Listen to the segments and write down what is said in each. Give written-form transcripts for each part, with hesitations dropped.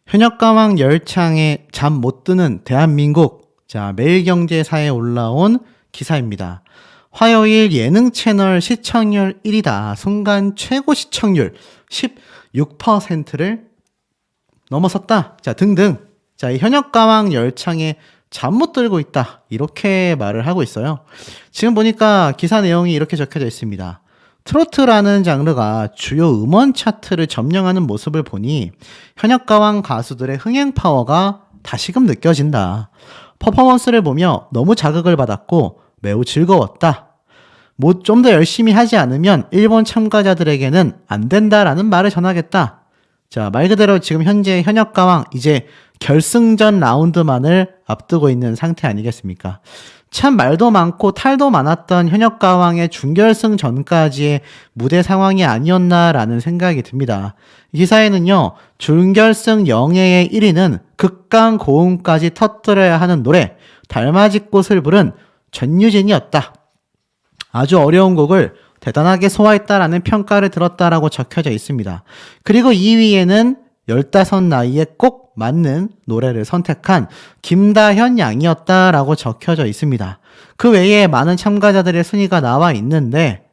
현역가왕 열창에 잠 못 드는 대한민국. 자, 매일경제사에 올라온 기사입니다. 화요일 예능 채널 시청률 1위다. 순간 최고 시청률 16%를 넘어섰다. 자, 등등. 자, 이 현역가왕 열창에 잠 못 들고 있다. 이렇게 말을 하고 있어요. 지금 보니까 기사 내용이 이렇게 적혀져 있습니다. 트로트라는 장르가 주요 음원 차트를 점령하는 모습을 보니 현역가왕 가수들의 흥행 파워가 다시금 느껴진다. 퍼포먼스를 보며 너무 자극을 받았고 매우 즐거웠다. 뭐 좀 더 열심히 하지 않으면 일본 참가자들에게는 안 된다라는 말을 전하겠다. 자, 말 그대로 지금 현재 현역가왕 이제 결승전 라운드만을 앞두고 있는 상태 아니겠습니까? 참 말도 많고 탈도 많았던 현역가왕의 준결승 전까지의 무대 상황이 아니었나라는 생각이 듭니다. 이 기사에는요, 준결승 영예의 1위는 극강 고음까지 터뜨려야 하는 노래 달맞이꽃을 부른 전유진이었다. 아주 어려운 곡을 대단하게 소화했다라는 평가를 들었다라고 적혀져 있습니다. 그리고 2위에는 15 나이에 꼭 맞는 노래를 선택한 김다현 양이었다라고 적혀져 있습니다. 그 외에 많은 참가자들의 순위가 나와 있는데,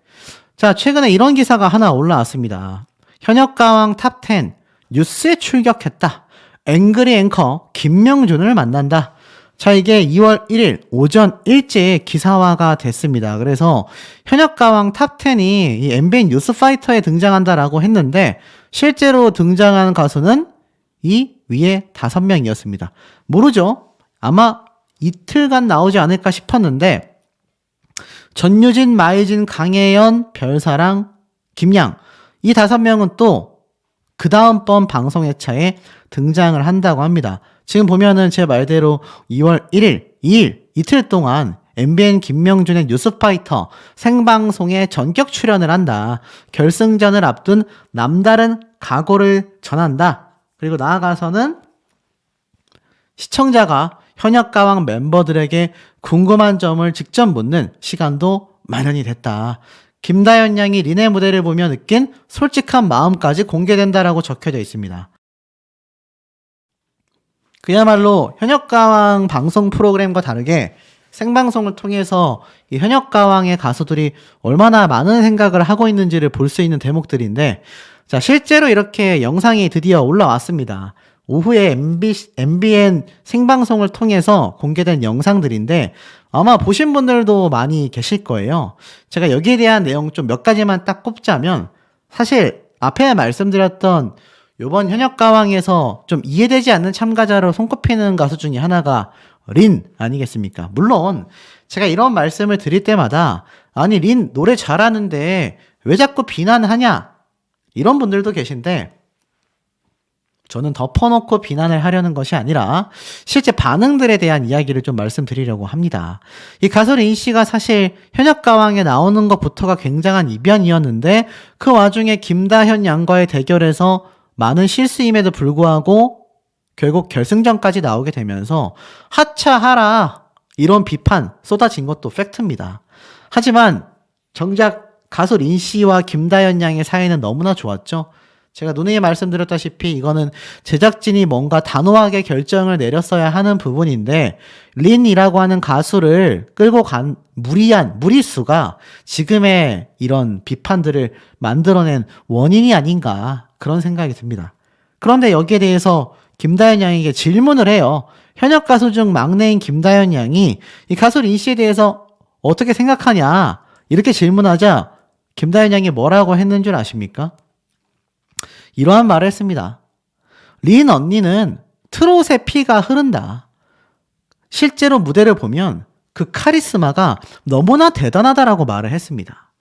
자, 최근에 이런 기사가 하나 올라왔습니다. 현역가왕 탑10 뉴스에 출격했다. 앵그리 앵커 김명준을 만난다. 자, 이게 2월 1일 오전 일제에 기사화가 됐습니다. 그래서 현역가왕 탑10이 이 MBN 뉴스파이터에 등장한다라고 했는데 실제로 등장한 가수는 이 위에 5명이었습니다. 모르죠? 아마 이틀간 나오지 않을까 싶었는데 전유진, 마이진, 강혜연, 별사랑, 김양 이 5명은 또 그 다음번 방송 회차에 등장을 한다고 합니다. 지금 보면은 제 말대로 2월 1일, 2일, 이틀 동안 MBN 김명준의 뉴스파이터 생방송에 전격 출연을 한다. 결승전을 앞둔 남다른 각오를 전한다. 그리고 나아가서는 시청자가 현역가왕 멤버들에게 궁금한 점을 직접 묻는 시간도 마련이 됐다. 김다현 양이 린의 무대를 보며 느낀 솔직한 마음까지 공개된다라고 적혀져 있습니다. 그야말로 현역가왕 방송 프로그램과 다르게 생방송을 통해서 이 현역가왕의 가수들이 얼마나 많은 생각을 하고 있는지를 볼 수 있는 대목들인데, 자, 실제로 이렇게 영상이 드디어 올라왔습니다. 오후에 MBN 생방송을 통해서 공개된 영상들인데 아마 보신 분들도 많이 계실 거예요. 제가 여기에 대한 내용 좀 몇 가지만 딱 꼽자면, 사실 앞에 말씀드렸던 요번 현역가왕에서 좀 이해되지 않는 참가자로 손꼽히는 가수 중에 하나가 린 아니겠습니까? 물론 제가 이런 말씀을 드릴 때마다 아니 린 노래 잘하는데 왜 자꾸 비난하냐 이런 분들도 계신데, 저는 덮어놓고 비난을 하려는 것이 아니라 실제 반응들에 대한 이야기를 좀 말씀드리려고 합니다. 이 가수 린 씨가 사실 현역가왕에 나오는 것부터가 굉장한 이변이었는데 그 와중에 김다현 양과의 대결에서 많은 실수임에도 불구하고 결국 결승전까지 나오게 되면서 하차하라 이런 비판 쏟아진 것도 팩트입니다. 하지만 정작 가수 린 씨와 김다현 양의 사이는 너무나 좋았죠. 제가 누누이 말씀드렸다시피 이거는 제작진이 뭔가 단호하게 결정을 내렸어야 하는 부분인데 린이라고 하는 가수를 끌고 간 무리수가 지금의 이런 비판들을 만들어낸 원인이 아닌가 그런 생각이 듭니다. 그런데 여기에 대해서 김다현 양에게 질문을 해요. 현역 가수 중 막내인 김다현 양이 이 가수 린 씨에 대해서 어떻게 생각하냐 이렇게 질문하자 김다현 양이 뭐라고 했는 줄 아십니까? 이러한 말을 했습니다. 린 언니는 트롯의 피가 흐른다. 실제로 무대를 보면 그 카리스마가 너무나 대단하다라고 말을 했습니다.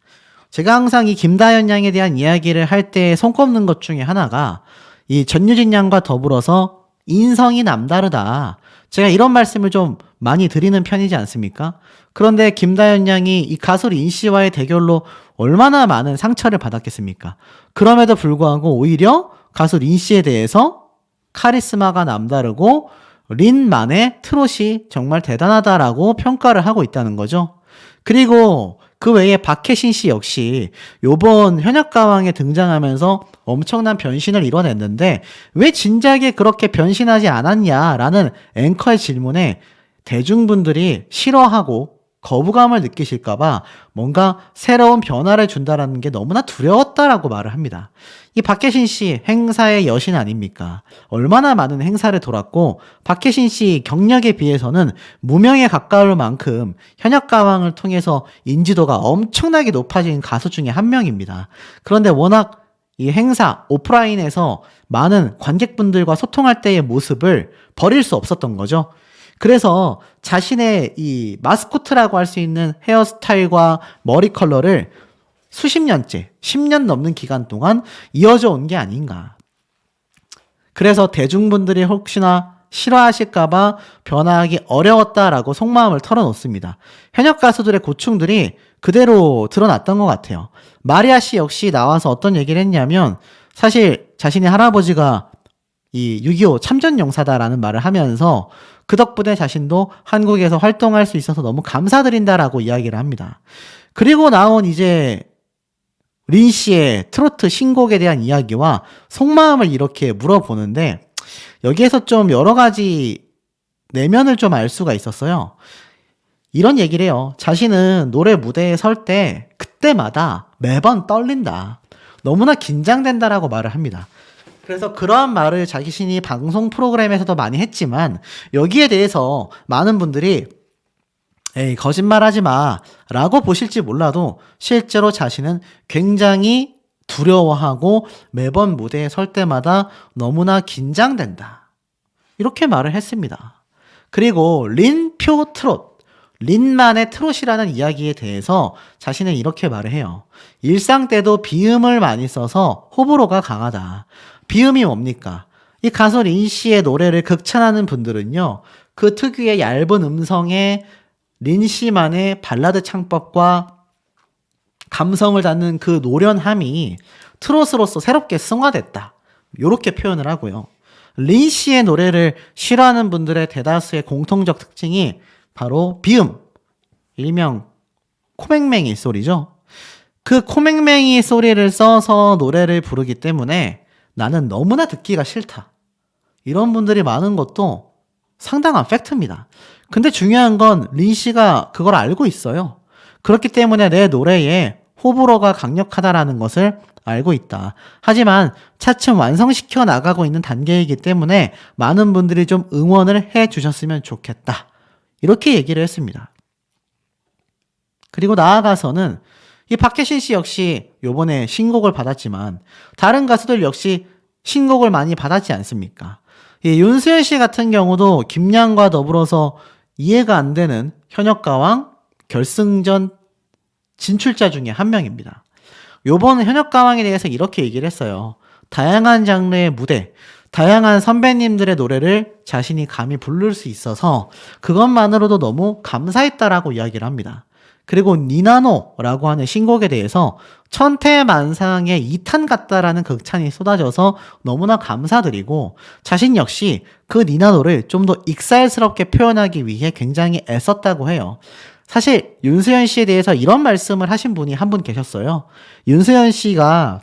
제가 항상 이 김다현 양에 대한 이야기를 할 때 손꼽는 것 중에 하나가 이 전유진 양과 더불어서 인성이 남다르다. 제가 이런 말씀을 좀 많이 드리는 편이지 않습니까? 그런데 김다현 양이 이 가수 린 씨와의 대결로 얼마나 많은 상처를 받았겠습니까? 그럼에도 불구하고 오히려 가수 린 씨에 대해서 카리스마가 남다르고 린만의 트롯이 정말 대단하다라고 평가를 하고 있다는 거죠. 그리고 그 외에 박혜신 씨 역시 요번 현역가왕에 등장하면서 엄청난 변신을 이뤄냈는데 왜 진작에 그렇게 변신하지 않았냐라는 앵커의 질문에 대중분들이 싫어하고 거부감을 느끼실까봐 뭔가 새로운 변화를 준다라는 게 너무나 두려웠다라고 말을 합니다. 이 박혜신 씨 행사의 여신 아닙니까? 얼마나 많은 행사를 돌았고 박혜신 씨 경력에 비해서는 무명에 가까울 만큼 현역가왕을 통해서 인지도가 엄청나게 높아진 가수 중에 한 명입니다. 그런데 워낙 이 행사 오프라인에서 많은 관객분들과 소통할 때의 모습을 버릴 수 없었던 거죠. 그래서 자신의 이 마스코트라고 할 수 있는 헤어스타일과 머리 컬러를 수십 년째, 10년 넘는 기간 동안 이어져 온 게 아닌가. 그래서 대중분들이 혹시나 싫어하실까봐 변화하기 어려웠다라고 속마음을 털어놓습니다. 현역 가수들의 고충들이 그대로 드러났던 것 같아요. 마리아 씨 역시 나와서 어떤 얘기를 했냐면 사실 자신의 할아버지가 이 6.25 참전용사다라는 말을 하면서 그 덕분에 자신도 한국에서 활동할 수 있어서 너무 감사드린다라고 이야기를 합니다. 그리고 나온 이제 린 씨의 트로트 신곡에 대한 이야기와 속마음을 이렇게 물어보는데 여기에서 좀 여러 가지 내면을 좀 알 수가 있었어요. 이런 얘기를 해요. 자신은 노래 무대에 설 때 그때마다 매번 떨린다. 너무나 긴장된다라고 말을 합니다. 그래서 그러한 말을 자신이 방송 프로그램에서도 많이 했지만 여기에 대해서 많은 분들이 에이 거짓말하지 마 라고 보실지 몰라도 실제로 자신은 굉장히 두려워하고 매번 무대에 설 때마다 너무나 긴장된다. 이렇게 말을 했습니다. 그리고 린표 트롯, 린만의 트롯이라는 이야기에 대해서 자신은 이렇게 말을 해요. 일상 때도 비음을 많이 써서 호불호가 강하다. 비음이 뭡니까? 이 가수 린 씨의 노래를 극찬하는 분들은요, 그 특유의 얇은 음성에 린 씨만의 발라드 창법과 감성을 담는 그 노련함이 트롯으로서 새롭게 승화됐다. 이렇게 표현을 하고요. 린 씨의 노래를 싫어하는 분들의 대다수의 공통적 특징이 바로 비음, 일명 코맹맹이 소리죠. 그 코맹맹이 소리를 써서 노래를 부르기 때문에 나는 너무나 듣기가 싫다. 이런 분들이 많은 것도 상당한 팩트입니다. 근데 중요한 건 린 씨가 그걸 알고 있어요. 그렇기 때문에 내 노래에 호불호가 강력하다라는 것을 알고 있다. 하지만 차츰 완성시켜 나가고 있는 단계이기 때문에 많은 분들이 좀 응원을 해 주셨으면 좋겠다. 이렇게 얘기를 했습니다. 그리고 나아가서는 이 박혜신 씨 역시 요번에 신곡을 받았지만 다른 가수들 역시 신곡을 많이 받았지 않습니까? 이 윤수연 씨 같은 경우도 김양과 더불어서 이해가 안 되는 현역가왕 결승전 진출자 중에 한 명입니다. 요번 현역가왕에 대해서 이렇게 얘기를 했어요. 다양한 장르의 무대, 다양한 선배님들의 노래를 자신이 감히 부를 수 있어서 그것만으로도 너무 감사했다라고 이야기를 합니다. 그리고 니나노라고 하는 신곡에 대해서 천태만상의 2탄 같다라는 극찬이 쏟아져서 너무나 감사드리고 자신 역시 그 니나노를 좀 더 익살스럽게 표현하기 위해 굉장히 애썼다고 해요. 사실 윤수연 씨에 대해서 이런 말씀을 하신 분이 한 분 계셨어요. 윤수연 씨가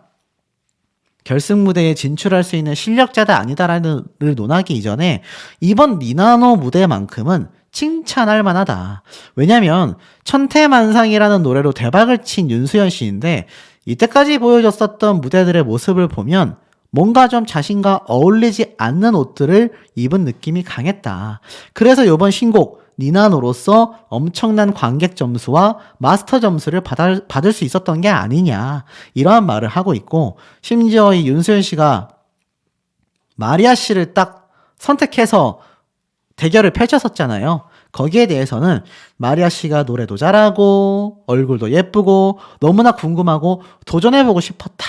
결승 무대에 진출할 수 있는 실력자다 아니다라는 를 논하기 이전에 이번 니나노 무대만큼은 칭찬할 만하다. 왜냐면 천태만상이라는 노래로 대박을 친 윤수연 씨인데 이때까지 보여줬었던 무대들의 모습을 보면 뭔가 좀 자신과 어울리지 않는 옷들을 입은 느낌이 강했다. 그래서 이번 신곡 니나노로서 엄청난 관객 점수와 마스터 점수를 받을 수 있었던 게 아니냐 이러한 말을 하고 있고 심지어 이 윤수연 씨가 마리아 씨를 딱 선택해서 대결을 펼쳤었잖아요. 거기에 대해서는 마리아 씨가 노래도 잘하고 얼굴도 예쁘고 너무나 궁금하고 도전해보고 싶었다.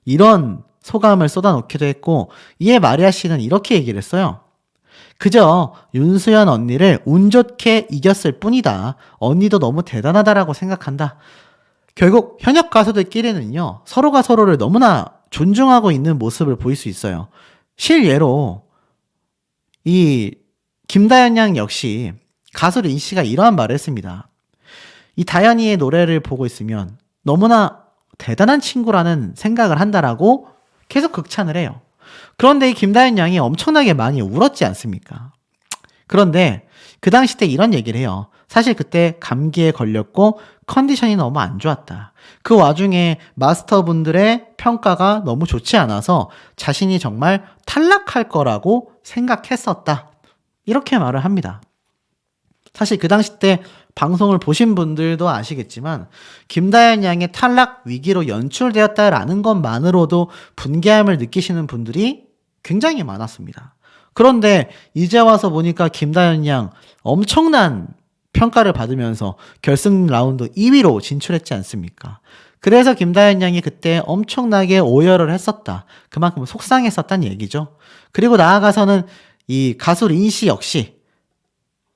이런 소감을 쏟아놓기도 했고 이에 마리아 씨는 이렇게 얘기를 했어요. 그저 윤수연 언니를 운 좋게 이겼을 뿐이다. 언니도 너무 대단하다라고 생각한다. 결국 현역 가수들끼리는요. 서로가 서로를 너무나 존중하고 있는 모습을 보일 수 있어요. 실예로 이 김다연 양 역시 가수 린 씨가 이러한 말을 했습니다. 이 다현이의 노래를 보고 있으면 너무나 대단한 친구라는 생각을 한다라고 계속 극찬을 해요. 그런데 이 김다현 양이 엄청나게 많이 울었지 않습니까? 그런데 그 당시 때 이런 얘기를 해요. 사실 그때 감기에 걸렸고 컨디션이 너무 안 좋았다. 그 와중에 마스터분들의 평가가 너무 좋지 않아서 자신이 정말 탈락할 거라고 생각했었다. 이렇게 말을 합니다. 사실 그 당시 때 방송을 보신 분들도 아시겠지만 김다현 양의 탈락 위기로 연출되었다라는 것만으로도 분개함을 느끼시는 분들이 굉장히 많았습니다. 그런데 이제 와서 보니까 김다현 양 엄청난 평가를 받으면서 결승 라운드 2위로 진출했지 않습니까? 그래서 김다현 양이 그때 엄청나게 오열을 했었다. 그만큼 속상했었다는 얘기죠. 그리고 나아가서는 이 가수 린씨 역시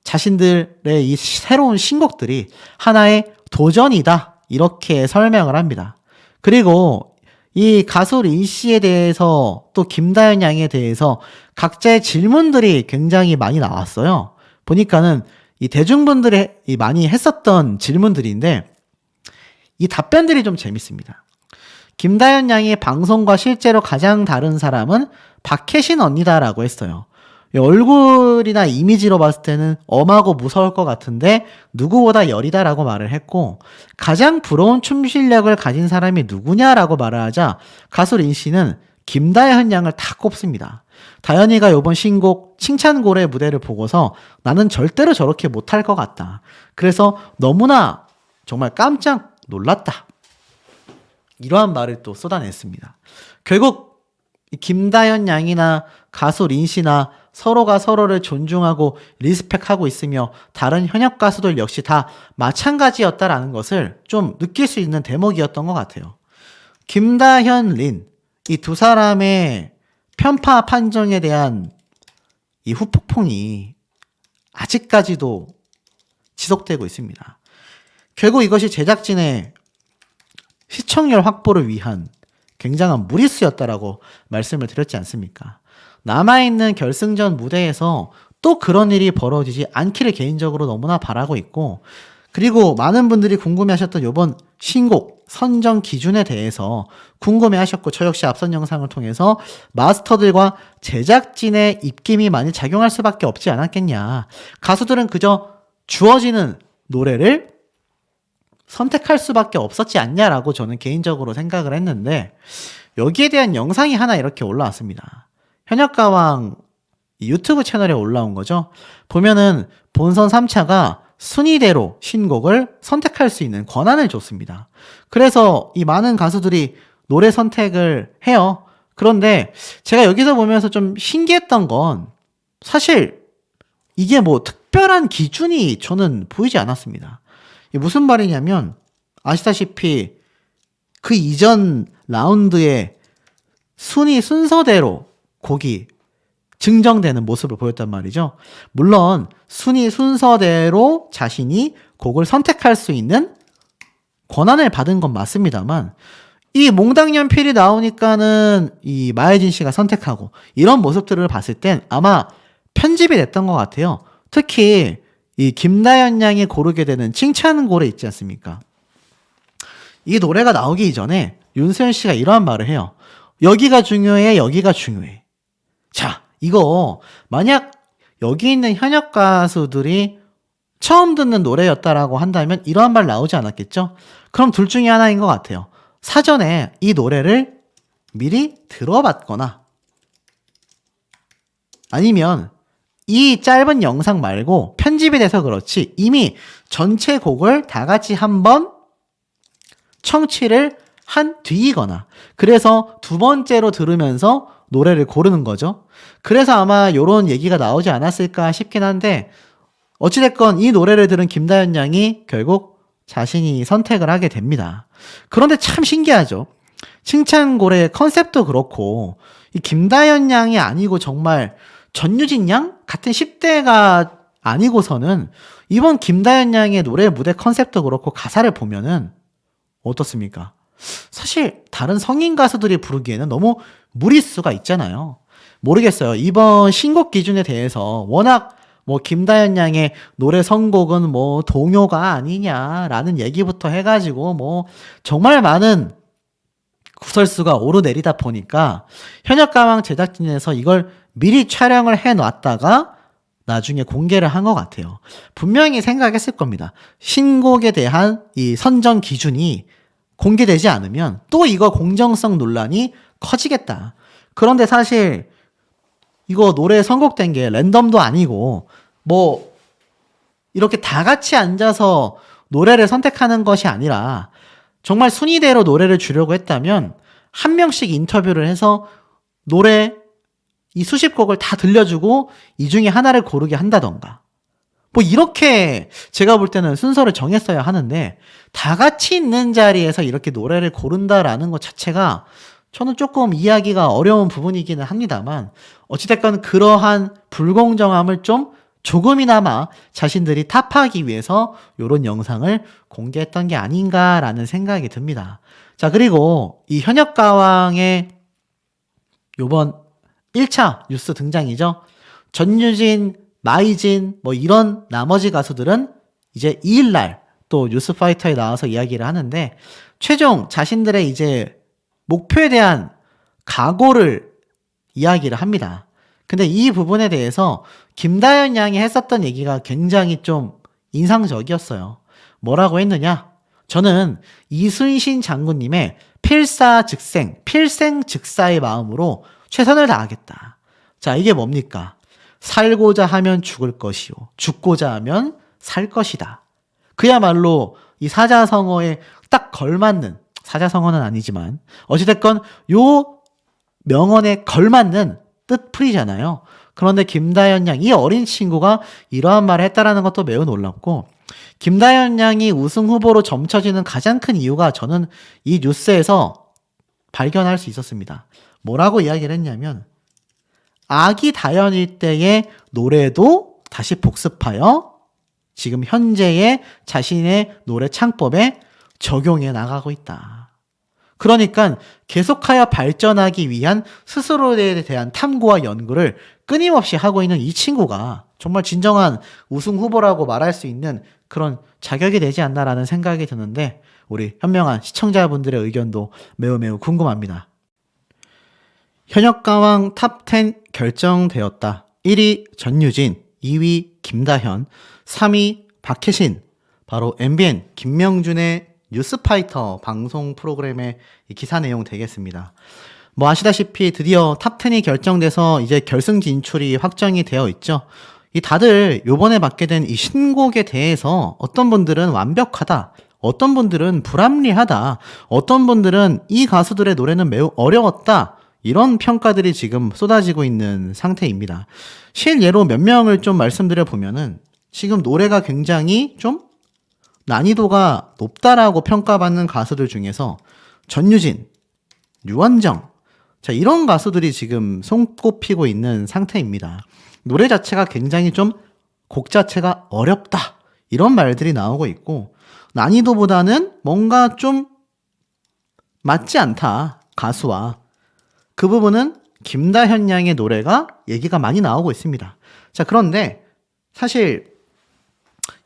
자신들의 이 새로운 신곡들이 하나의 도전이다. 이렇게 설명을 합니다. 그리고 이 가수 린씨에 대해서 또 김다현 양에 대해서 각자의 질문들이 굉장히 많이 나왔어요. 보니까는 이 대중분들이 많이 했었던 질문들인데 이 답변들이 좀 재밌습니다. 김다현 양이 방송과 실제로 가장 다른 사람은 박혜신 언니다라고 했어요. 얼굴이나 이미지로 봤을 때는 엄하고 무서울 것 같은데 누구보다 여리다라고 말을 했고 가장 부러운 춤 실력을 가진 사람이 누구냐라고 말을 하자 가수 린씨는 김다현 양을 다 꼽습니다. 다현이가 이번 신곡 칭찬고래 무대를 보고서 나는 절대로 저렇게 못할 것 같다. 그래서 너무나 정말 깜짝 놀랐다. 이러한 말을 또 쏟아냈습니다. 결국 김다현 양이나 가수 린씨나 서로가 서로를 존중하고 리스펙하고 있으며 다른 현역 가수들 역시 다 마찬가지였다라는 것을 좀 느낄 수 있는 대목이었던 것 같아요. 김다현, 린, 이 두 사람의 편파 판정에 대한 이 후폭풍이 아직까지도 지속되고 있습니다. 결국 이것이 제작진의 시청률 확보를 위한 굉장한 무리수였다라고 말씀을 드렸지 않습니까? 남아있는 결승전 무대에서 또 그런 일이 벌어지지 않기를 개인적으로 너무나 바라고 있고 그리고 많은 분들이 궁금해하셨던 이번 신곡 선정 기준에 대해서 궁금해하셨고 저 역시 앞선 영상을 통해서 마스터들과 제작진의 입김이 많이 작용할 수밖에 없지 않았겠냐. 가수들은 그저 주어지는 노래를 선택할 수밖에 없었지 않냐라고 저는 개인적으로 생각을 했는데 여기에 대한 영상이 하나 이렇게 올라왔습니다. 현역가왕 유튜브 채널에 올라온 거죠. 보면은 본선 3차가 순위대로 신곡을 선택할 수 있는 권한을 줬습니다. 그래서 이 많은 가수들이 노래 선택을 해요. 그런데 제가 여기서 보면서 좀 신기했던 건 사실 이게 뭐 특별한 기준이 저는 보이지 않았습니다. 이게 무슨 말이냐면 아시다시피 그 이전 라운드의 순위 순서대로 곡이 증정되는 모습을 보였단 말이죠. 물론 순위 순서대로 자신이 곡을 선택할 수 있는 권한을 받은 건 맞습니다만 이 몽당연필이 나오니까는 이 마혜진 씨가 선택하고 이런 모습들을 봤을 땐 아마 편집이 됐던 것 같아요. 특히 이 김다현 양이 고르게 되는 칭찬고래 있지 않습니까? 이 노래가 나오기 이전에 윤수연 씨가 이러한 말을 해요. 여기가 중요해, 여기가 중요해. 자, 이거 만약 여기 있는 현역 가수들이 처음 듣는 노래였다라고 한다면 이러한 말 나오지 않았겠죠? 그럼 둘 중에 하나인 것 같아요. 사전에 이 노래를 미리 들어봤거나 아니면 이 짧은 영상 말고 편집이 돼서 그렇지 이미 전체 곡을 다 같이 한번 청취를 한 뒤이거나 그래서 두 번째로 들으면서 노래를 고르는 거죠. 그래서 아마 이런 얘기가 나오지 않았을까 싶긴 한데 어찌됐건 이 노래를 들은 김다현 양이 결국 자신이 선택을 하게 됩니다. 그런데 참 신기하죠. 칭찬고래의 컨셉도 그렇고 이 김다현 양이 아니고 정말 전유진 양 같은 10대가 아니고서는 이번 김다현 양의 노래 무대 컨셉도 그렇고 가사를 보면은 어떻습니까? 사실 다른 성인 가수들이 부르기에는 너무 무리수가 있잖아요. 모르겠어요. 이번 신곡 기준에 대해서 워낙 뭐 김다현 양의 노래 선곡은 뭐 동요가 아니냐라는 얘기부터 해가지고 뭐 정말 많은 구설수가 오르내리다 보니까 현역가왕 제작진에서 이걸 미리 촬영을 해놨다가 나중에 공개를 한 것 같아요. 분명히 생각했을 겁니다. 신곡에 대한 이 선정 기준이 공개되지 않으면 또 이거 공정성 논란이 커지겠다. 그런데 사실 이거 노래 선곡된 게 랜덤도 아니고 뭐 이렇게 다 같이 앉아서 노래를 선택하는 것이 아니라 정말 순위대로 노래를 주려고 했다면 한 명씩 인터뷰를 해서 노래 이 수십 곡을 다 들려주고 이 중에 하나를 고르게 한다던가 뭐 이렇게 제가 볼 때는 순서를 정했어야 하는데 다 같이 있는 자리에서 이렇게 노래를 고른다라는 것 자체가 저는 조금 이해하기가 어려운 부분이기는 합니다만 어찌됐건 그러한 불공정함을 좀 조금이나마 자신들이 탑하기 위해서 이런 영상을 공개했던 게 아닌가라는 생각이 듭니다. 자, 그리고 이 현역가왕의 요번 1차 뉴스 등장이죠. 전유진, 마이진 뭐 이런 나머지 가수들은 이제 2일날 또 뉴스파이터에 나와서 이야기를 하는데 최종 자신들의 이제 목표에 대한 각오를 이야기를 합니다. 근데 이 부분에 대해서 김다현 양이 했었던 얘기가 굉장히 좀 인상적이었어요. 뭐라고 했느냐? 저는 이순신 장군님의 필생즉사의 마음으로 최선을 다하겠다. 자, 이게 뭡니까? 살고자 하면 죽을 것이요. 죽고자 하면 살 것이다. 그야말로 이 사자성어에 딱 걸맞는, 사자성어는 아니지만 어찌됐건 요 명언에 걸맞는 뜻풀이잖아요. 그런데 김다현 양, 이 어린 친구가 이러한 말을 했다라는 것도 매우 놀랍고 김다현 양이 우승 후보로 점쳐지는 가장 큰 이유가 저는 이 뉴스에서 발견할 수 있었습니다. 뭐라고 이야기를 했냐면 아기 다현일 때의 노래도 다시 복습하여 지금 현재의 자신의 노래 창법에 적용해 나가고 있다. 그러니까 계속하여 발전하기 위한 스스로에 대한 탐구와 연구를 끊임없이 하고 있는 이 친구가 정말 진정한 우승 후보라고 말할 수 있는 그런 자격이 되지 않나라는 생각이 드는데 우리 현명한 시청자분들의 의견도 매우 매우 궁금합니다. 현역가왕 탑10 결정되었다. 1위 전유진, 2위 김다현, 3위 박혜신. 바로 MBN 김명준의 뉴스파이터 방송 프로그램의 기사 내용 되겠습니다. 뭐 아시다시피 드디어 탑10이 결정돼서 이제 결승 진출이 확정이 되어 있죠. 이 다들 요번에 받게 된 이 신곡에 대해서 어떤 분들은 완벽하다, 어떤 분들은 불합리하다, 어떤 분들은 이 가수들의 노래는 매우 어려웠다, 이런 평가들이 지금 쏟아지고 있는 상태입니다. 실예로 몇 명을 좀 말씀드려 보면은 지금 노래가 굉장히 좀 난이도가 높다라고 평가받는 가수들 중에서 전유진, 류원정, 자, 이런 가수들이 지금 손꼽히고 있는 상태입니다. 노래 자체가 굉장히 좀 곡 자체가 어렵다, 이런 말들이 나오고 있고 난이도보다는 뭔가 좀 맞지 않다, 가수와. 그 부분은 김다현 양의 노래가 얘기가 많이 나오고 있습니다. 자, 그런데 사실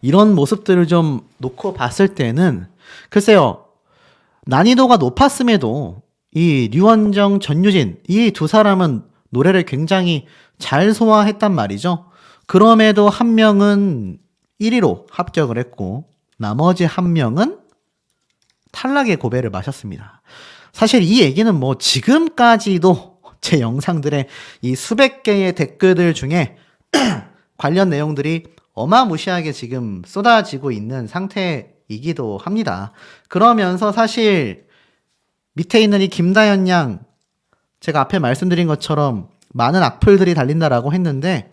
이런 모습들을 좀 놓고 봤을 때는 글쎄요, 난이도가 높았음에도 이 류원정, 전유진 이 두 사람은 노래를 굉장히 잘 소화했단 말이죠. 그럼에도 한 명은 1위로 합격을 했고 나머지 한 명은 탈락의 고배를 마셨습니다. 사실 이 얘기는 뭐 지금까지도 제 영상들의 이 수백 개의 댓글들 중에 관련 내용들이 어마무시하게 지금 쏟아지고 있는 상태이기도 합니다. 그러면서 사실 밑에 있는 이 김다현 양, 제가 앞에 말씀드린 것처럼 많은 악플들이 달린다라고 했는데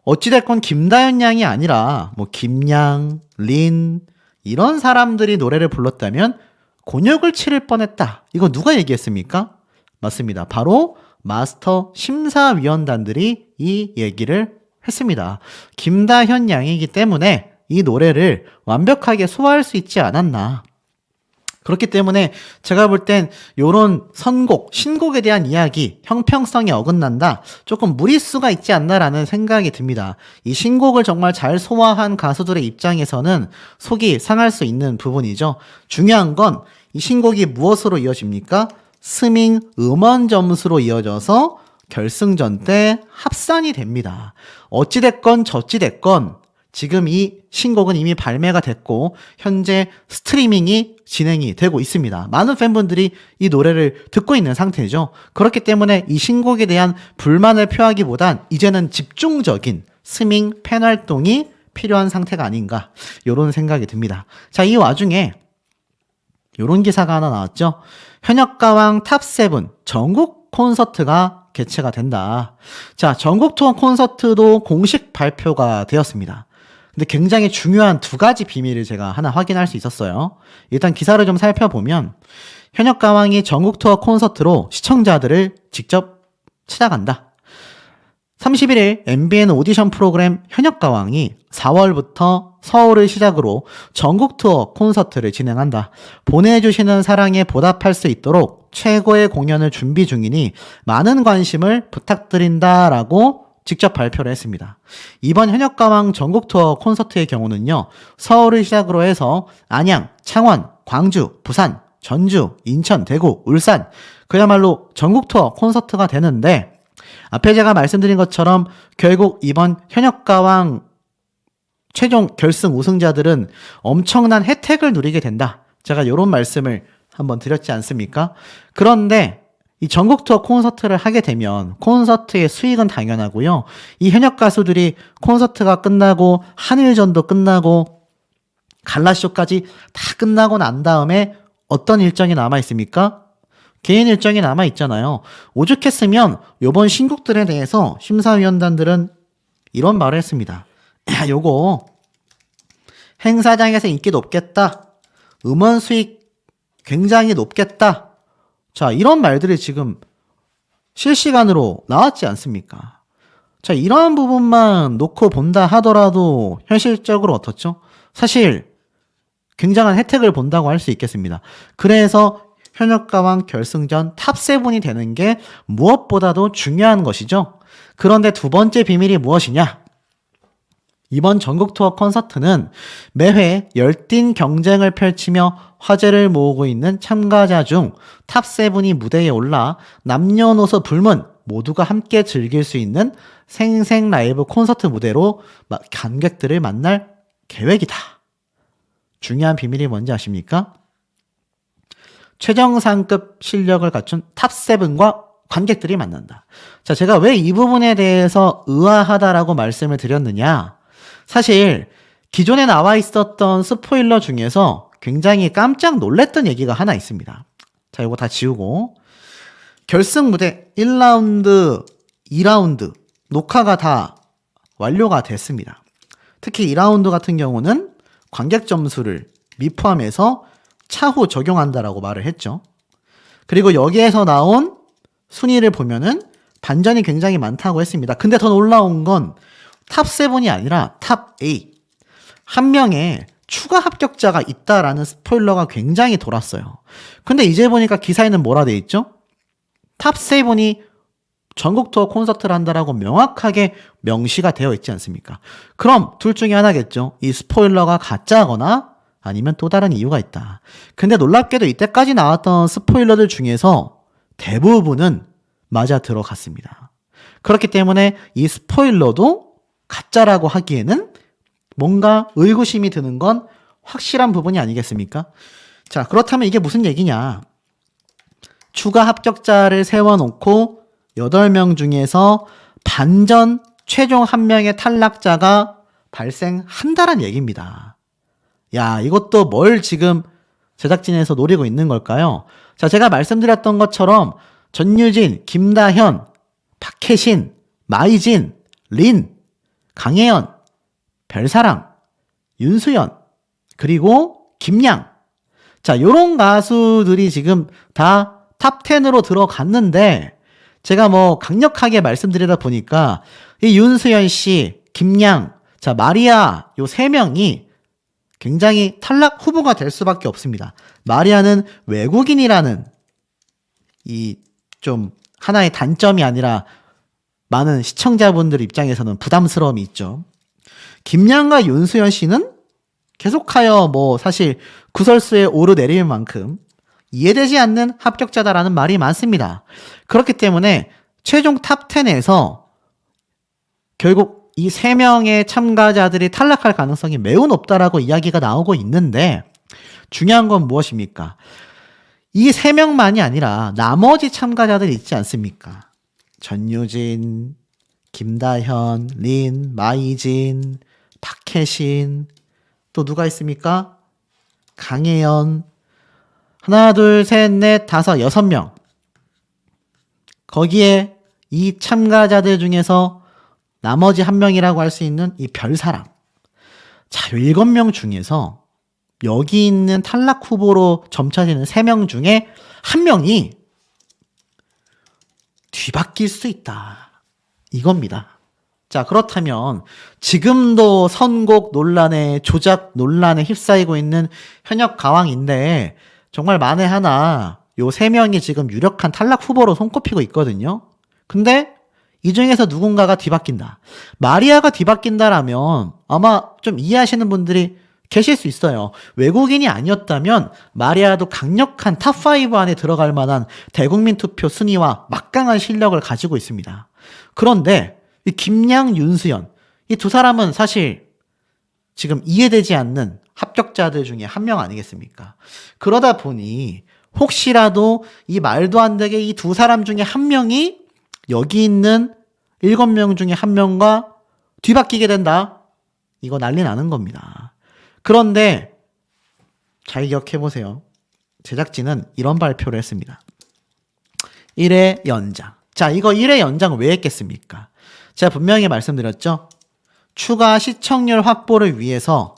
어찌됐건 김다현 양이 아니라 뭐 김양, 린 이런 사람들이 노래를 불렀다면 곤욕을 치를 뻔했다. 이거 누가 얘기했습니까? 맞습니다. 바로 마스터 심사위원단들이 이 얘기를 했습니다. 김다현 양이기 때문에 이 노래를 완벽하게 소화할 수 있지 않았나. 그렇기 때문에 제가 볼 땐 요런 선곡, 신곡에 대한 이야기, 형평성이 어긋난다. 조금 무리수가 있지 않나라는 생각이 듭니다. 이 신곡을 정말 잘 소화한 가수들의 입장에서는 속이 상할 수 있는 부분이죠. 중요한 건 이 신곡이 무엇으로 이어집니까? 스밍 음원 점수로 이어져서 결승전 때 합산이 됩니다. 어찌됐건 저찌됐건 지금 이 신곡은 이미 발매가 됐고 현재 스트리밍이 진행이 되고 있습니다. 많은 팬분들이 이 노래를 듣고 있는 상태죠. 그렇기 때문에 이 신곡에 대한 불만을 표하기보단 이제는 집중적인 스밍 팬 활동이 필요한 상태가 아닌가 이런 생각이 듭니다. 자, 이 와중에 이런 기사가 하나 나왔죠. 현역가왕 탑7 전국 콘서트가 개최가 된다. 자, 전국 투어 콘서트도 공식 발표가 되었습니다. 근데 굉장히 중요한 두 가지 비밀을 제가 하나 확인할 수 있었어요. 일단 기사를 좀 살펴보면 현역가왕이 전국 투어 콘서트로 시청자들을 직접 찾아간다. 31일 MBN 오디션 프로그램 현역가왕이 4월부터 서울을 시작으로 전국 투어 콘서트를 진행한다. 보내주시는 사랑에 보답할 수 있도록 최고의 공연을 준비 중이니 많은 관심을 부탁드린다라고 직접 발표를 했습니다. 이번 현역가왕 전국 투어 콘서트의 경우는요, 서울을 시작으로 해서 안양, 창원, 광주, 부산, 전주, 인천, 대구, 울산, 그야말로 전국 투어 콘서트가 되는데, 앞에 제가 말씀드린 것처럼 결국 이번 현역가왕 최종 결승 우승자들은 엄청난 혜택을 누리게 된다. 제가 이런 말씀을 한번 드렸지 않습니까? 그런데 이 전국 투어 콘서트를 하게 되면 콘서트의 수익은 당연하고요. 이 현역 가수들이 콘서트가 끝나고 한일전도 끝나고 갈라쇼까지 다 끝나고 난 다음에 어떤 일정이 남아 있습니까? 개인 일정이 남아 있잖아요. 오죽했으면 이번 신곡들에 대해서 심사위원단들은 이런 말을 했습니다. 야, 요거 행사장에서 인기 높겠다. 음원 수익 굉장히 높겠다. 자, 이런 말들이 지금 실시간으로 나왔지 않습니까? 자, 이러한 부분만 놓고 본다 하더라도 현실적으로 어떻죠? 사실 굉장한 혜택을 본다고 할 수 있겠습니다. 그래서 현역가왕 결승전 탑7이 되는 게 무엇보다도 중요한 것이죠. 그런데 두 번째 비밀이 무엇이냐? 이번 전국 투어 콘서트는 매회 열띤 경쟁을 펼치며 화제를 모으고 있는 참가자 중 탑7이 무대에 올라 남녀노소 불문 모두가 함께 즐길 수 있는 생생 라이브 콘서트 무대로 관객들을 만날 계획이다. 중요한 비밀이 뭔지 아십니까? 최정상급 실력을 갖춘 탑7과 관객들이 만난다. 자, 제가 왜 이 부분에 대해서 의아하다라고 말씀을 드렸느냐? 사실 기존에 나와 있었던 스포일러 중에서 굉장히 깜짝 놀랐던 얘기가 하나 있습니다. 자, 이거 다 지우고 결승 무대 1라운드, 2라운드 녹화가 다 완료가 됐습니다. 특히 2라운드 같은 경우는 관객 점수를 미포함해서 차후 적용한다라고 말을 했죠. 그리고 여기에서 나온 순위를 보면은 반전이 굉장히 많다고 했습니다. 근데 더 놀라운 건 탑7이 아니라 탑8. 한 명의 추가 합격자가 있다라는 스포일러가 굉장히 돌았어요. 근데 이제 보니까 기사에는 뭐라 돼 있죠? 탑7이 전국 투어 콘서트를 한다라고 명확하게 명시가 되어 있지 않습니까? 그럼 둘 중에 하나겠죠. 이 스포일러가 가짜거나 아니면 또 다른 이유가 있다. 근데 놀랍게도 이때까지 나왔던 스포일러들 중에서 대부분은 맞아 들어갔습니다. 그렇기 때문에 이 스포일러도 가짜라고 하기에는 뭔가 의구심이 드는 건 확실한 부분이 아니겠습니까? 자, 그렇다면 이게 무슨 얘기냐? 추가 합격자를 세워놓고 8명 중에서 반전 최종 1명의 탈락자가 발생한다는 얘기입니다. 야, 이것도 뭘 지금 제작진에서 노리고 있는 걸까요? 자, 제가 말씀드렸던 것처럼 전유진, 김다현, 박혜신, 마이진, 린, 강혜연, 별사랑, 윤수연, 그리고 김양. 자, 요런 가수들이 지금 다 탑10으로 들어갔는데 제가 뭐 강력하게 말씀드리다 보니까 이 윤수연 씨, 김양, 자, 마리아 요 3명이 굉장히 탈락 후보가 될 수밖에 없습니다. 마리아는 외국인이라는 이 좀 하나의 단점이 아니라 많은 시청자분들 입장에서는 부담스러움이 있죠. 김양과 윤수연 씨는 계속하여 사실 구설수에 오르내릴 만큼 이해되지 않는 합격자다라는 말이 많습니다. 그렇기 때문에 최종 탑10에서 결국 이 3명의 참가자들이 탈락할 가능성이 매우 높다라고 이야기가 나오고 있는데 중요한 건 무엇입니까? 이 3명만이 아니라 나머지 참가자들이 있지 않습니까? 전유진, 김다현, 린, 마이진, 박혜신, 또 누가 있습니까? 강혜연, 하나, 둘, 셋, 넷, 다섯, 6명. 거기에 이 참가자들 중에서 나머지 1명이라고 할 수 있는 이 별사랑. 자, 7명 중에서 여기 있는 탈락 후보로 점쳐지는 3명 중에 1명이 뒤바뀔 수 있다. 이겁니다. 자, 그렇다면 지금도 선곡 논란에 조작 논란에 휩싸이고 있는 현역 가왕인데 정말 만에 하나 요 3명이 지금 유력한 탈락 후보로 손꼽히고 있거든요. 근데 이 중에서 누군가가 뒤바뀐다. 마리아가 뒤바뀐다라면 아마 좀 이해하시는 분들이 계실 수 있어요. 외국인이 아니었다면 마리아도 강력한 탑5 안에 들어갈 만한 대국민 투표 순위와 막강한 실력을 가지고 있습니다. 그런데 이 김양, 윤수연 이 두 사람은 사실 지금 이해되지 않는 합격자들 중에 1명 아니겠습니까? 그러다 보니 혹시라도 이 말도 안 되게 이 두 사람 중에 1명이 여기 있는 7명 중에 1명과 뒤바뀌게 된다. 이거 난리 나는 겁니다. 그런데 잘 기억해보세요. 제작진은 이런 발표를 했습니다. 1회 연장. 자, 이거 1회 연장 왜 했겠습니까? 제가 분명히 말씀드렸죠. 추가 시청률 확보를 위해서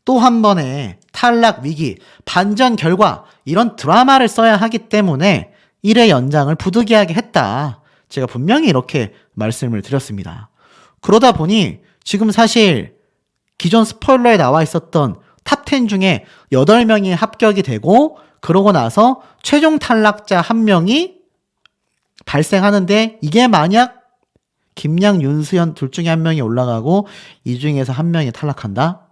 또 한 번의 탈락 위기, 반전 결과 이런 드라마를 써야 하기 때문에 1회 연장을 부득이하게 했다. 제가 분명히 이렇게 말씀을 드렸습니다. 그러다 보니 지금 사실 기존 스포일러에 나와 있었던 탑10 중에 8명이 합격이 되고 그러고 나서 최종 탈락자 1명이 발생하는데 이게 만약 김양, 윤수연 둘 중에 1명이 올라가고 이 중에서 1명이 탈락한다?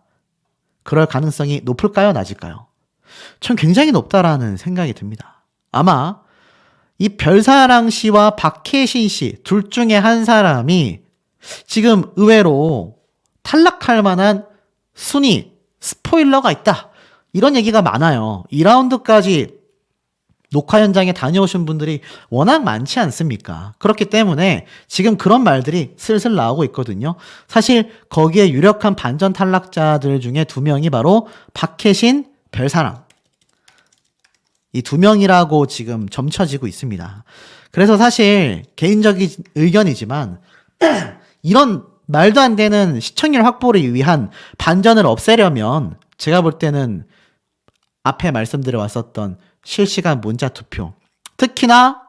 그럴 가능성이 높을까요? 낮을까요? 전 굉장히 높다라는 생각이 듭니다. 아마 이 별사랑 씨와 박혜신 씨 둘 중에 한 사람이 지금 의외로 탈락할 만한 순위, 스포일러가 있다. 이런 얘기가 많아요. 2라운드까지 녹화 현장에 다녀오신 분들이 워낙 많지 않습니까? 그렇기 때문에 지금 그런 말들이 슬슬 나오고 있거든요. 사실 거기에 유력한 반전 탈락자들 중에 2명이 바로 박혜신, 별사랑. 이 2명이라고 지금 점쳐지고 있습니다. 그래서 사실 개인적인 의견이지만 이런 말도 안 되는 시청률 확보를 위한 반전을 없애려면 제가 볼 때는 앞에 말씀드려 왔었던 실시간 문자 투표, 특히나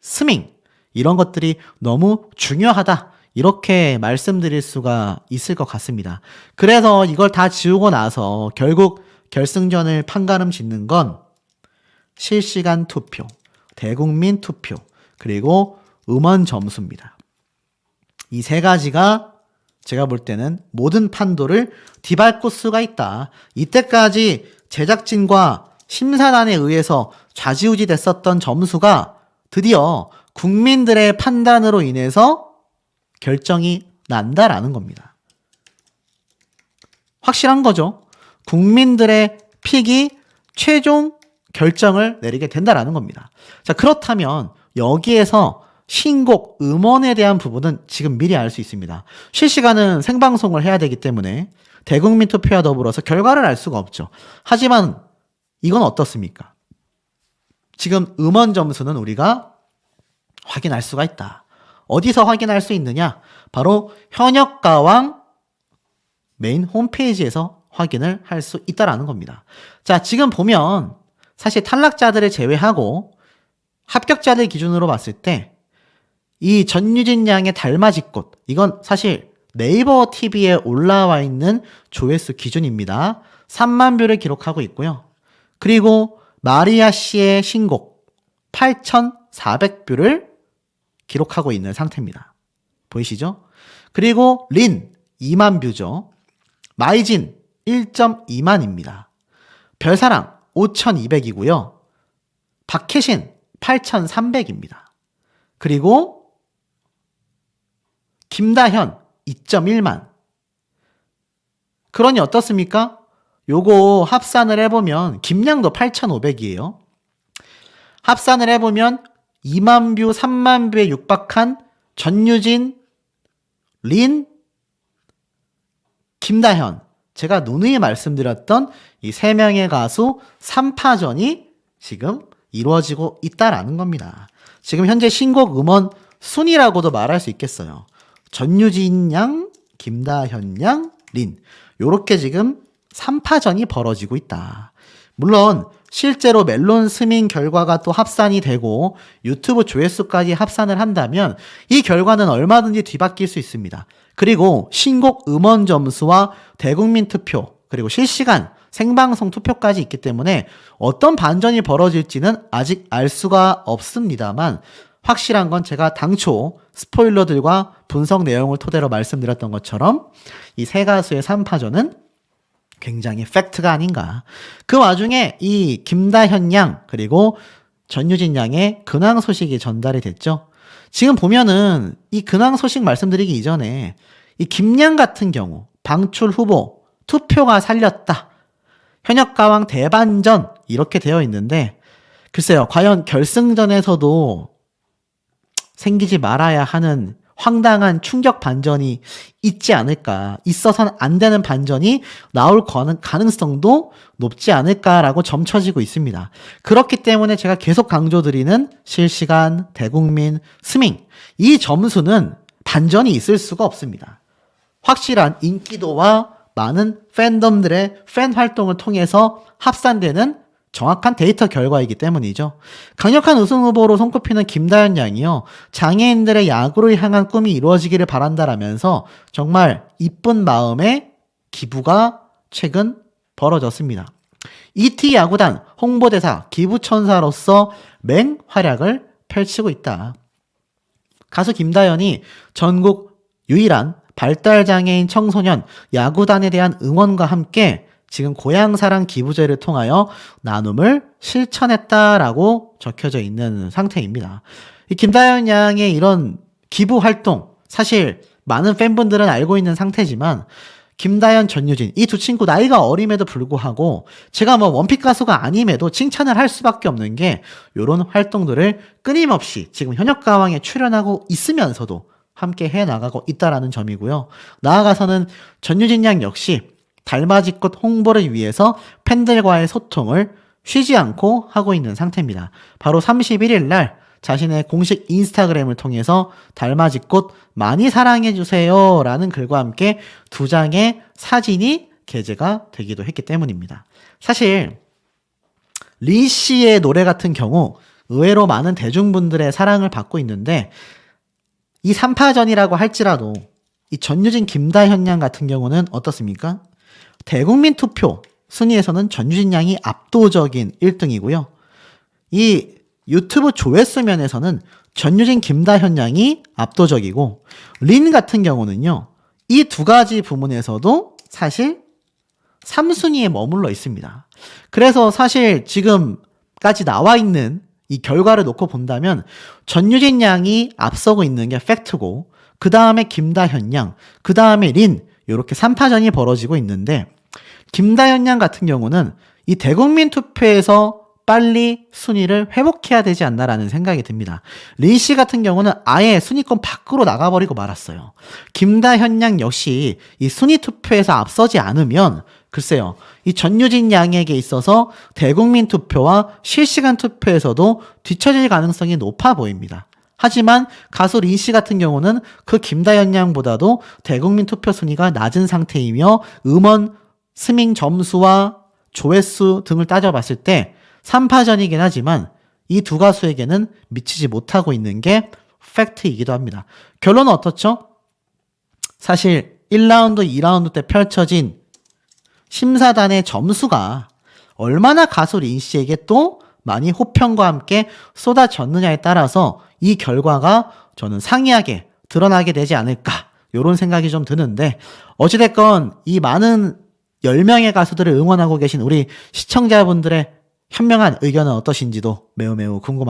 스밍 이런 것들이 너무 중요하다. 이렇게 말씀드릴 수가 있을 것 같습니다. 그래서 이걸 다 지우고 나서 결국 결승전을 판가름 짓는 건 실시간 투표, 대국민 투표, 그리고 음원 점수입니다. 이 3가지가 제가 볼 때는 모든 판도를 뒤바꿀 수가 있다. 이때까지 제작진과 심사단에 의해서 좌지우지 됐었던 점수가 드디어 국민들의 판단으로 인해서 결정이 난다라는 겁니다. 확실한 거죠. 국민들의 픽이 최종 결정을 내리게 된다라는 겁니다. 자, 그렇다면 여기에서 신곡, 음원에 대한 부분은 지금 미리 알 수 있습니다. 실시간은 생방송을 해야 되기 때문에 대국민 투표와 더불어서 결과를 알 수가 없죠. 하지만 이건 어떻습니까? 지금 음원 점수는 우리가 확인할 수가 있다. 어디서 확인할 수 있느냐? 바로 현역가왕 메인 홈페이지에서 확인을 할 수 있다라는 겁니다. 자, 지금 보면 사실 탈락자들을 제외하고 합격자들 기준으로 봤을 때 이 전유진 양의 달맞이꽃, 이건 사실 네이버 TV에 올라와 있는 조회수 기준입니다. 3만 뷰를 기록하고 있고요. 그리고 마리아 씨의 신곡 8,400뷰를 기록하고 있는 상태입니다. 보이시죠? 그리고 린 2만 뷰죠. 마이진 1.2만입니다. 별사랑 5,200이고요. 박혜신 8,300입니다. 그리고 김다현 2.1만. 그러니 어떻습니까? 요거 합산을 해보면 김양도 8,500이에요. 합산을 해보면 2만 뷰, 3만 뷰에 육박한 전유진, 린, 김다현. 제가 누누이 말씀드렸던 이 3명의 가수 3파전이 지금 이루어지고 있다라는 겁니다. 지금 현재 신곡 음원 순위라고도 말할 수 있겠어요. 전유진 양, 김다현 양, 린. 요렇게 지금 3파전이 벌어지고 있다. 물론 실제로 멜론 스밍 결과가 또 합산이 되고 유튜브 조회수까지 합산을 한다면 이 결과는 얼마든지 뒤바뀔 수 있습니다. 그리고 신곡 음원 점수와 대국민 투표 그리고 실시간 생방송 투표까지 있기 때문에 어떤 반전이 벌어질지는 아직 알 수가 없습니다만 확실한 건 제가 당초 스포일러들과 분석 내용을 토대로 말씀드렸던 것처럼 이 세 가수의 3파전은 굉장히 팩트가 아닌가. 그 와중에 이 김다현 양 그리고 전유진 양의 근황 소식이 전달이 됐죠. 지금 보면은 이 근황 소식 말씀드리기 이전에 이 김양 같은 경우 방출 후보 투표가 살렸다. 현역가왕 대반전 이렇게 되어 있는데 글쎄요. 과연 결승전에서도 생기지 말아야 하는 황당한 충격 반전이 있지 않을까. 있어서는 안 되는 반전이 나올 가능성도 높지 않을까라고 점쳐지고 있습니다. 그렇기 때문에 제가 계속 강조드리는 실시간, 대국민, 스밍. 이 점수는 반전이 있을 수가 없습니다. 확실한 인기도와 많은 팬덤들의 팬 활동을 통해서 합산되는 정확한 데이터 결과이기 때문이죠. 강력한 우승 후보로 손꼽히는 김다현 양이요. 장애인들의 야구를 향한 꿈이 이루어지기를 바란다라면서 정말 이쁜 마음에 기부가 최근 벌어졌습니다. ET 야구단 홍보대사 기부천사로서 맹활약을 펼치고 있다. 가수 김다현이 전국 유일한 발달장애인 청소년 야구단에 대한 응원과 함께 지금 고향사랑 기부제를 통하여 나눔을 실천했다라고 적혀져 있는 상태입니다. 이 김다현 양의 이런 기부 활동 사실 많은 팬분들은 알고 있는 상태지만 김다현, 전유진 이 두 친구 나이가 어림에도 불구하고 제가 뭐 원픽 가수가 아님에도 칭찬을 할 수밖에 없는 게 이런 활동들을 끊임없이 지금 현역가왕에 출연하고 있으면서도 함께 해나가고 있다라는 점이고요. 나아가서는 전유진 양 역시 달맞이꽃 홍보를 위해서 팬들과의 소통을 쉬지 않고 하고 있는 상태입니다. 바로 31일 날 자신의 공식 인스타그램을 통해서 달맞이꽃 많이 사랑해주세요 라는 글과 함께 2장의 사진이 게재가 되기도 했기 때문입니다. 사실 린 씨의 노래 같은 경우 의외로 많은 대중분들의 사랑을 받고 있는데 이 3파전이라고 할지라도 이 전유진 김다현 양 같은 경우는 어떻습니까? 대국민 투표 순위에서는 전유진 양이 압도적인 1등이고요. 이 유튜브 조회수 면에서는 전유진 김다현 양이 압도적이고 린 같은 경우는요. 이 두 가지 부문에서도 사실 3순위에 머물러 있습니다. 그래서 사실 지금까지 나와 있는 이 결과를 놓고 본다면 전유진 양이 앞서고 있는 게 팩트고 그 다음에 김다현 양, 그 다음에 린 이렇게 3파전이 벌어지고 있는데 김다현 양 같은 경우는 이 대국민 투표에서 빨리 순위를 회복해야 되지 않나라는 생각이 듭니다. 린 씨 같은 경우는 아예 순위권 밖으로 나가버리고 말았어요. 김다현 양 역시 이 순위 투표에서 앞서지 않으면 글쎄요. 이 전유진 양에게 있어서 대국민 투표와 실시간 투표에서도 뒤처질 가능성이 높아 보입니다. 하지만 가수 린 씨 같은 경우는 그 김다현 양보다도 대국민 투표 순위가 낮은 상태이며 음원 스밍 점수와 조회수 등을 따져봤을 때 3파전이긴 하지만 이 두 가수에게는 미치지 못하고 있는 게 팩트이기도 합니다. 결론은 어떻죠? 사실 1라운드, 2라운드 때 펼쳐진 심사단의 점수가 얼마나 가수 린 씨에게 또 많이 호평과 함께 쏟아졌느냐에 따라서 이 결과가 저는 상이하게 드러나게 되지 않을까 이런 생각이 좀 드는데 어찌됐건 이 많은 10명의 가수들을 응원하고 계신 우리 시청자분들의 현명한 의견은 어떠신지도 매우 매우 궁금합니다.